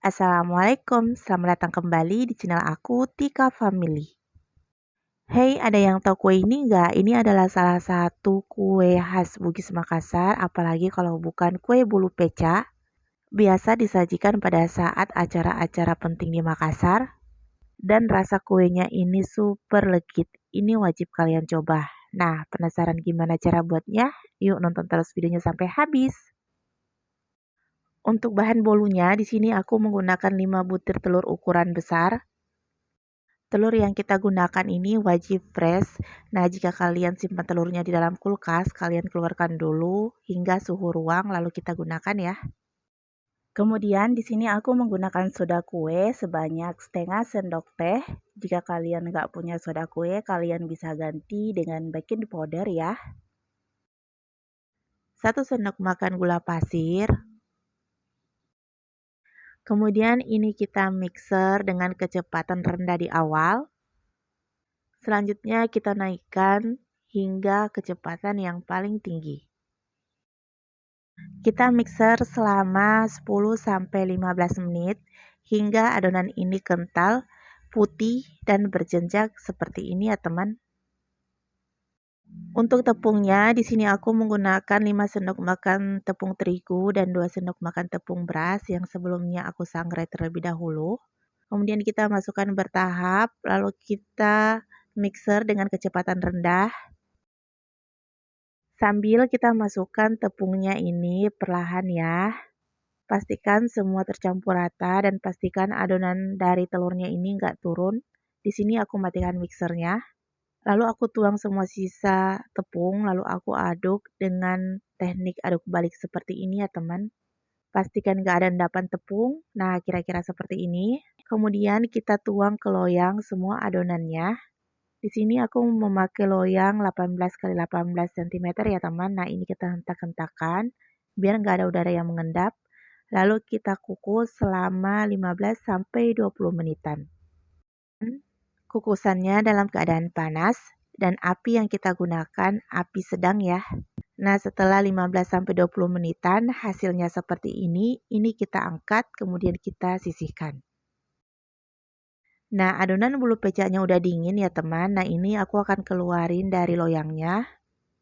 Assalamualaikum, selamat datang kembali di channel aku, Tika Family. Hey, ada yang tahu kue ini nggak? Ini adalah salah satu kue khas Bugis Makassar, apalagi kalau bukan kue bolu peca. Biasa disajikan pada saat acara-acara penting di Makassar. Dan rasa kuenya ini super legit. Ini wajib kalian coba. Nah, penasaran gimana cara buatnya? Yuk nonton terus videonya sampai habis. Untuk bahan bolunya, di sini aku menggunakan 5 butir telur ukuran besar. Telur yang kita gunakan ini wajib fresh. Nah, jika kalian simpan telurnya di dalam kulkas, kalian keluarkan dulu hingga suhu ruang lalu kita gunakan ya. Kemudian di sini aku menggunakan soda kue sebanyak setengah sendok teh. Jika kalian nggak punya soda kue, kalian bisa ganti dengan baking powder ya. 1 sendok makan gula pasir. Kemudian ini kita mixer dengan kecepatan rendah di awal. Selanjutnya kita naikkan hingga kecepatan yang paling tinggi. Kita mixer selama 10-15 menit hingga adonan ini kental, putih, dan berjenjang seperti ini ya teman. Untuk tepungnya, di sini aku menggunakan 5 sendok makan tepung terigu dan 2 sendok makan tepung beras yang sebelumnya aku sangrai terlebih dahulu. Kemudian kita masukkan bertahap, lalu kita mixer dengan kecepatan rendah. Sambil kita masukkan tepungnya ini perlahan ya. Pastikan semua tercampur rata dan pastikan adonan dari telurnya ini nggak turun. Di sini aku matikan mixernya. Lalu aku tuang semua sisa tepung, lalu aku aduk dengan teknik aduk balik seperti ini ya teman. Pastikan nggak ada endapan tepung. Nah, kira-kira seperti ini. Kemudian kita tuang ke loyang semua adonannya. Di sini aku memakai loyang 18 x 18 cm ya teman. Nah, ini kita hentak-hentakan biar nggak ada udara yang mengendap. Lalu kita kukus selama 15-20 menitan. Kukusannya dalam keadaan panas dan api yang kita gunakan api sedang ya. Nah, setelah 15-20 menitan hasilnya seperti ini kita angkat kemudian kita sisihkan. Nah, adonan bolu pecahnya udah dingin ya teman. Nah, ini aku akan keluarin dari loyangnya.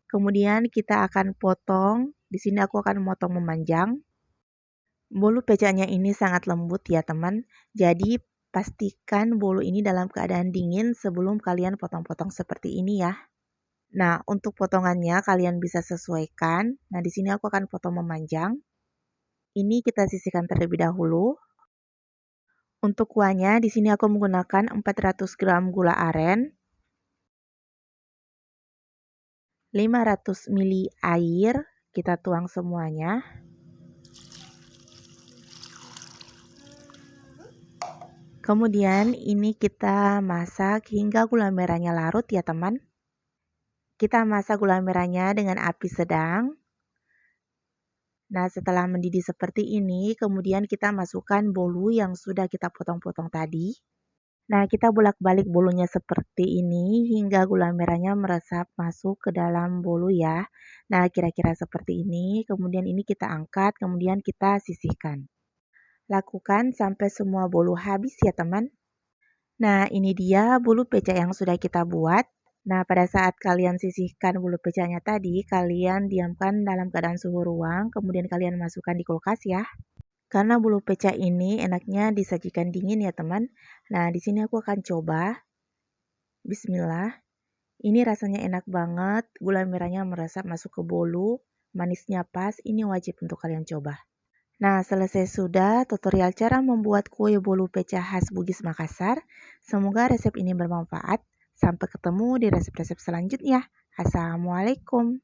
Kemudian kita akan potong. Di sini aku akan memotong memanjang. Bolu pecahnya ini sangat lembut ya teman. Jadi pastikan bolu ini dalam keadaan dingin sebelum kalian potong-potong seperti ini ya. Nah, untuk potongannya kalian bisa sesuaikan. Nah, di sini aku akan potong memanjang. Ini kita sisihkan terlebih dahulu. Untuk kuahnya, di sini aku menggunakan 400 gram gula aren, 500 ml air, kita tuang semuanya. Kemudian ini kita masak hingga gula merahnya larut ya teman. Kita masak gula merahnya dengan api sedang. Nah, setelah mendidih seperti ini, kemudian kita masukkan bolu yang sudah kita potong-potong tadi. Nah, kita bolak-balik bolunya seperti ini hingga gula merahnya meresap masuk ke dalam bolu ya. Nah, kira-kira seperti ini. Kemudian ini kita angkat, kemudian kita sisihkan. Lakukan sampai semua bolu habis ya teman. Nah, ini dia bolu pecah yang sudah kita buat. Nah, pada saat kalian sisihkan bolu pecahnya tadi, kalian diamkan dalam keadaan suhu ruang, kemudian kalian masukkan di kulkas ya. Karena bolu pecah ini enaknya disajikan dingin ya teman. Nah, di sini aku akan coba. Bismillah. Ini rasanya enak banget, gula merahnya meresap masuk ke bolu, manisnya pas, ini wajib untuk kalian coba. Nah, selesai sudah tutorial cara membuat kue bolu pecah khas Bugis Makassar. Semoga resep ini bermanfaat. Sampai ketemu di resep-resep selanjutnya. Assalamualaikum.